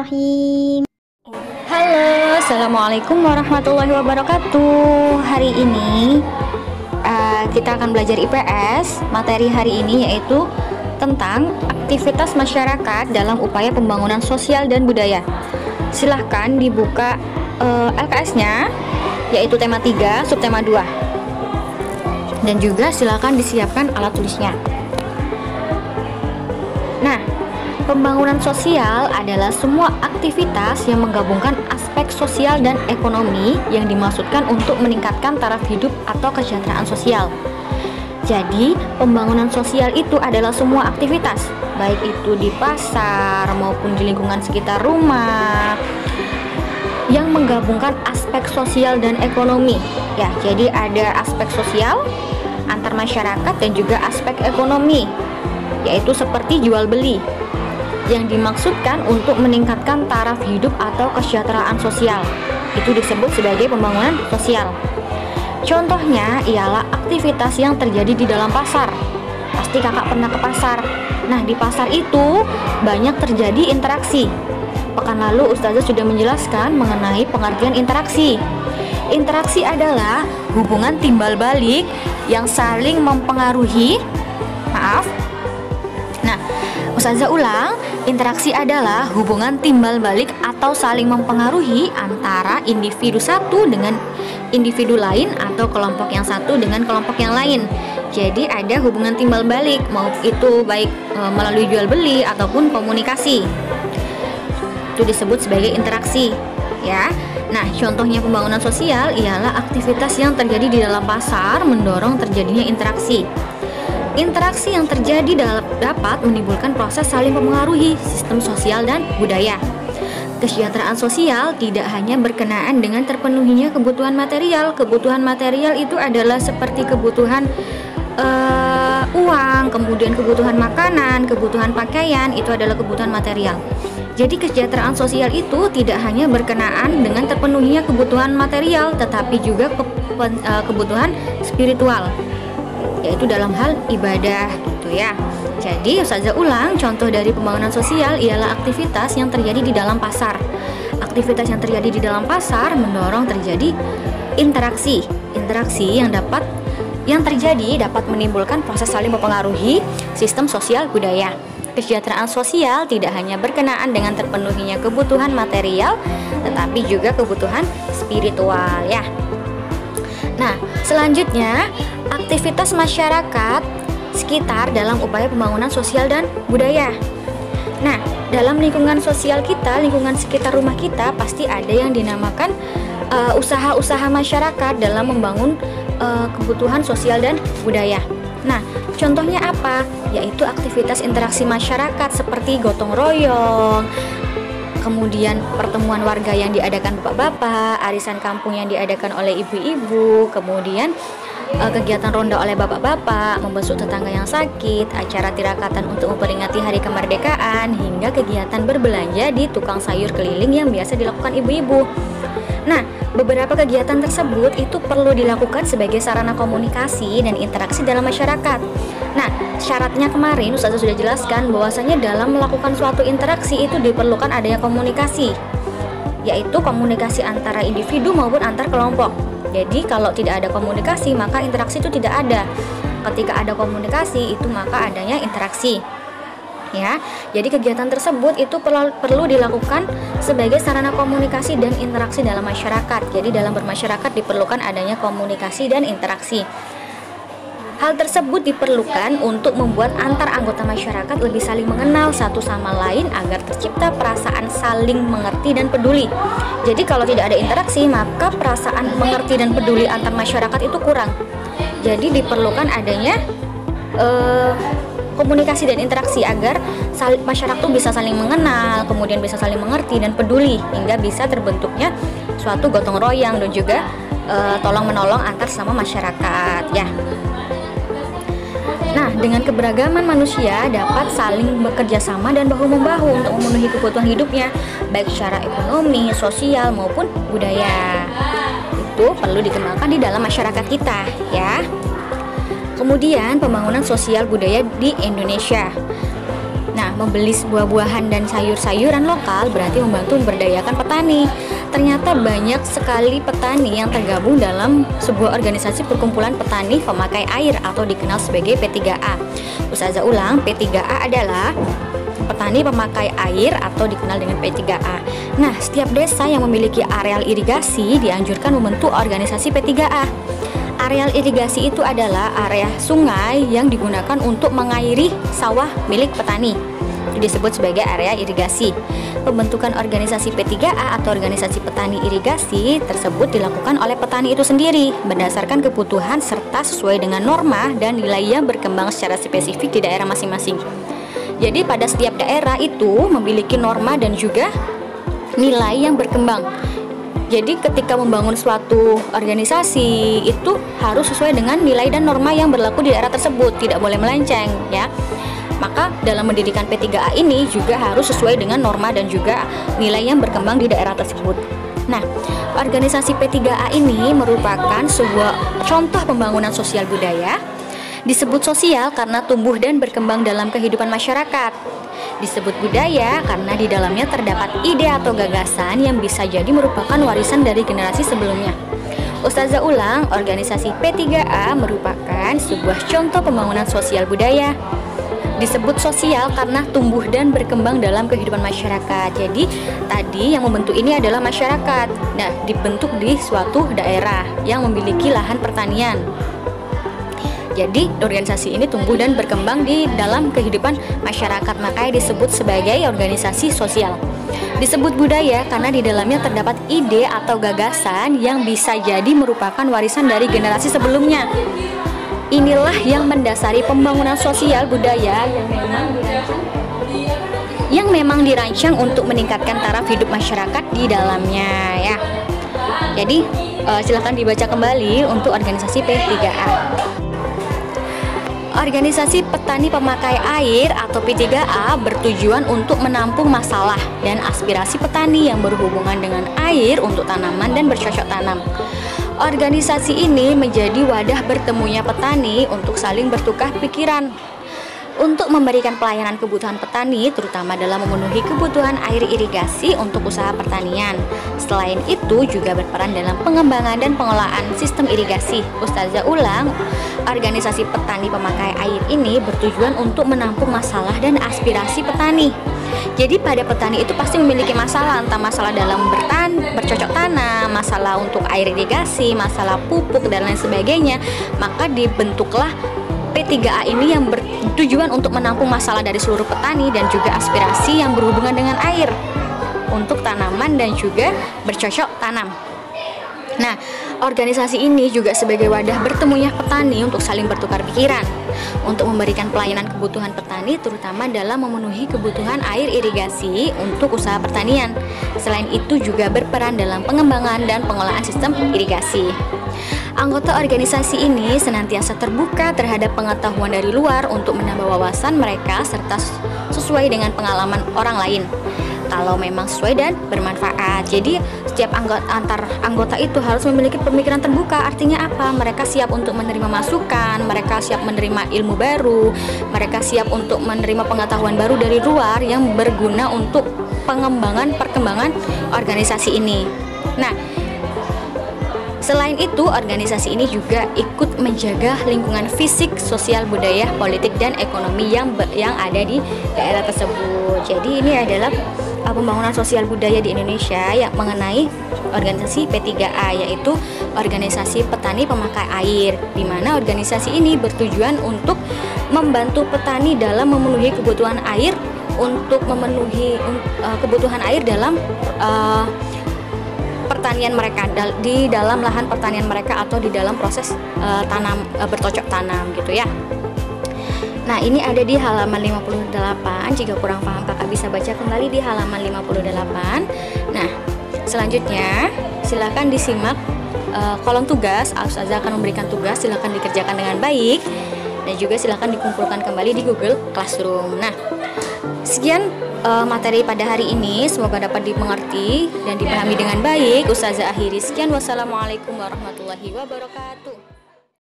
Bismillahirrahmanirrahim. Halo, Assalamualaikum warahmatullahi wabarakatuh. Hari ini kita akan belajar IPS. Materi hari ini yaitu tentang aktivitas masyarakat dalam upaya pembangunan sosial dan budaya. Silahkan dibuka LKS-nya, yaitu tema 3, subtema 2. Dan juga silahkan disiapkan alat tulisnya. Nah, pembangunan sosial adalah semua aktivitas yang menggabungkan aspek sosial dan ekonomi yang dimaksudkan untuk meningkatkan taraf hidup atau kesejahteraan sosial. Jadi, pembangunan sosial itu adalah semua aktivitas, baik itu di pasar maupun di lingkungan sekitar rumah, yang menggabungkan aspek sosial dan ekonomi. Ya, jadi ada aspek sosial antar masyarakat dan juga aspek ekonomi, yaitu seperti jual beli, yang dimaksudkan untuk meningkatkan taraf hidup atau kesejahteraan sosial. Itu disebut sebagai pembangunan sosial. Contohnya ialah aktivitas yang terjadi di dalam pasar. Pasti kakak pernah ke pasar. Nah, di pasar itu banyak terjadi interaksi. Pekan lalu Ustazah sudah menjelaskan mengenai pengertian interaksi. Interaksi adalah hubungan timbal balik yang saling mempengaruhi. Ustazah ulang, interaksi adalah hubungan timbal balik atau saling mempengaruhi antara individu satu dengan individu lain atau kelompok yang satu dengan kelompok yang lain. Jadi ada hubungan timbal balik, mau itu baik melalui jual beli ataupun komunikasi. Itu disebut sebagai interaksi, ya. Nah, contohnya pembangunan sosial ialah aktivitas yang terjadi di dalam pasar mendorong terjadinya interaksi. Interaksi yang terjadi dapat menimbulkan proses saling mempengaruhi sistem sosial dan budaya. Kesejahteraan sosial tidak hanya berkenaan dengan terpenuhinya kebutuhan material. Kebutuhan material itu adalah seperti kebutuhan uang, kemudian kebutuhan makanan, kebutuhan pakaian, itu adalah kebutuhan material. Jadi kesejahteraan sosial itu tidak hanya berkenaan dengan terpenuhinya kebutuhan material, tetapi juga kebutuhan spiritual, yaitu dalam hal ibadah gitu ya. Jadi Ustazah ulang, contoh dari pembangunan sosial ialah aktivitas yang terjadi di dalam pasar. Aktivitas yang terjadi di dalam pasar mendorong terjadi interaksi. Interaksi yang terjadi dapat menimbulkan proses saling mempengaruhi sistem sosial budaya. Kesejahteraan sosial tidak hanya berkenaan dengan terpenuhinya kebutuhan material, tetapi juga kebutuhan spiritual ya. Nah, selanjutnya aktivitas masyarakat sekitar dalam upaya pembangunan sosial dan budaya. Nah, dalam lingkungan sosial kita, lingkungan sekitar rumah kita pasti ada yang dinamakan usaha-usaha masyarakat dalam membangun kebutuhan sosial dan budaya. Nah, contohnya apa? Yaitu aktivitas interaksi masyarakat seperti gotong royong, kemudian pertemuan warga yang diadakan bapak-bapak, arisan kampung yang diadakan oleh ibu-ibu, kemudian kegiatan ronda oleh bapak-bapak, membesuk tetangga yang sakit, acara tirakatan untuk memperingati hari kemerdekaan, hingga kegiatan berbelanja di tukang sayur keliling yang biasa dilakukan ibu-ibu. Nah, beberapa kegiatan tersebut itu perlu dilakukan sebagai sarana komunikasi dan interaksi dalam masyarakat. Nah, syaratnya kemarin Ustazah sudah jelaskan bahwasanya dalam melakukan suatu interaksi itu diperlukan adanya komunikasi, yaitu komunikasi antara individu maupun antar kelompok. Jadi kalau tidak ada komunikasi maka interaksi itu tidak ada. Ketika ada komunikasi itu maka adanya interaksi. Ya, jadi kegiatan tersebut itu perlu dilakukan sebagai sarana komunikasi dan interaksi dalam masyarakat. Jadi dalam bermasyarakat diperlukan adanya komunikasi dan interaksi. Hal tersebut diperlukan untuk membuat antar anggota masyarakat lebih saling mengenal satu sama lain agar tercipta perasaan saling mengerti dan peduli. Jadi kalau tidak ada interaksi maka perasaan mengerti dan peduli antar masyarakat itu kurang. Jadi diperlukan adanya komunikasi dan interaksi agar masyarakat itu bisa saling mengenal, kemudian bisa saling mengerti dan peduli, hingga bisa terbentuknya suatu gotong royong dan juga tolong menolong antar sama masyarakat ya. Nah, dengan keberagaman manusia dapat saling bekerja sama dan bahu-membahu untuk memenuhi kebutuhan hidupnya, baik secara ekonomi, sosial maupun budaya. Itu perlu dikembangkan di dalam masyarakat kita ya. Kemudian pembangunan sosial budaya di Indonesia. Nah, membeli buah-buahan dan sayur-sayuran lokal berarti membantu memberdayakan petani. Ternyata banyak sekali petani yang tergabung dalam sebuah organisasi perkumpulan petani pemakai air atau dikenal sebagai P3A. Ustazah ulang, P3A adalah petani pemakai air atau dikenal dengan P3A. Nah, setiap desa yang memiliki areal irigasi dianjurkan membentuk organisasi P3A. Areal irigasi itu adalah area sungai yang digunakan untuk mengairi sawah milik petani. Itu disebut sebagai area irigasi. Pembentukan organisasi P3A atau organisasi petani irigasi tersebut dilakukan oleh petani itu sendiri berdasarkan kebutuhan serta sesuai dengan norma dan nilai yang berkembang secara spesifik di daerah masing-masing. Jadi pada setiap daerah itu memiliki norma dan juga nilai yang berkembang. Jadi ketika membangun suatu organisasi itu harus sesuai dengan nilai dan norma yang berlaku di daerah tersebut, tidak boleh melenceng ya. Maka dalam mendirikan P3A ini juga harus sesuai dengan norma dan juga nilai yang berkembang di daerah tersebut. Nah, organisasi P3A ini merupakan sebuah contoh pembangunan sosial budaya. Disebut sosial karena tumbuh dan berkembang dalam kehidupan masyarakat. Disebut budaya karena di dalamnya terdapat ide atau gagasan yang bisa jadi merupakan warisan dari generasi sebelumnya. Ustazah ulang, organisasi P3A merupakan sebuah contoh pembangunan sosial budaya. Disebut sosial karena tumbuh dan berkembang dalam kehidupan masyarakat. Jadi tadi yang membentuk ini adalah masyarakat. Nah, dibentuk di suatu daerah yang memiliki lahan pertanian. Jadi organisasi ini tumbuh dan berkembang di dalam kehidupan masyarakat, makanya disebut sebagai organisasi sosial. Disebut budaya karena di dalamnya terdapat ide atau gagasan yang bisa jadi merupakan warisan dari generasi sebelumnya. Inilah yang mendasari pembangunan sosial budaya yang memang dirancang untuk meningkatkan taraf hidup masyarakat di dalamnya ya. Jadi silakan dibaca kembali untuk organisasi P3A. Organisasi Petani Pemakai Air atau P3A bertujuan untuk menampung masalah dan aspirasi petani yang berhubungan dengan air untuk tanaman dan bercocok tanam. Organisasi ini menjadi wadah bertemunya petani untuk saling bertukar pikiran, untuk memberikan pelayanan kebutuhan petani, terutama dalam memenuhi kebutuhan air irigasi untuk usaha pertanian. Selain itu juga berperan dalam pengembangan dan pengelolaan sistem irigasi. Ustazah ulang, organisasi petani pemakai air ini bertujuan untuk menampung masalah dan aspirasi petani. Jadi pada petani itu pasti memiliki masalah, entah masalah dalam bercocok tanam, masalah untuk air irigasi, masalah pupuk dan lain sebagainya. Maka dibentuklah P3A ini yang bertujuan untuk menampung masalah dari seluruh petani dan juga aspirasi yang berhubungan dengan air untuk tanaman dan juga bercocok tanam. Nah, organisasi ini juga sebagai wadah bertemunya petani untuk saling bertukar pikiran, untuk memberikan pelayanan kebutuhan petani terutama dalam memenuhi kebutuhan air irigasi untuk usaha pertanian. Selain itu juga berperan dalam pengembangan dan pengelolaan sistem irigasi. Anggota organisasi ini senantiasa terbuka terhadap pengetahuan dari luar untuk menambah wawasan mereka serta sesuai dengan pengalaman orang lain. Kalau memang sesuai dan bermanfaat. Jadi setiap anggota itu harus memiliki pemikiran terbuka. Artinya apa? Mereka siap untuk menerima masukan, mereka siap menerima ilmu baru, mereka siap untuk menerima pengetahuan baru dari luar yang berguna untuk perkembangan organisasi ini. Nah, selain itu, organisasi ini juga ikut menjaga lingkungan fisik, sosial, budaya, politik, dan ekonomi yang ada di daerah tersebut. Jadi ini adalah pembangunan sosial budaya di Indonesia yang mengenai organisasi P3A, yaitu organisasi petani pemakai air, di mana organisasi ini bertujuan untuk membantu petani dalam memenuhi kebutuhan air, untuk memenuhi kebutuhan air dalam pertanian mereka, di dalam lahan pertanian mereka atau di dalam proses bercocok tanam gitu ya. Nah, ini ada di halaman 58. Jika kurang paham kakak bisa baca kembali di halaman 58. Nah, selanjutnya silakan disimak kolom tugas. Ustazah akan memberikan tugas, silakan dikerjakan dengan baik dan juga silakan dikumpulkan kembali di Google Classroom. Nah, sekian materi pada hari ini, semoga dapat dimengerti dan dipahami dengan baik. Ustazah akhiri, sekian, wassalamualaikum warahmatullahi wabarakatuh.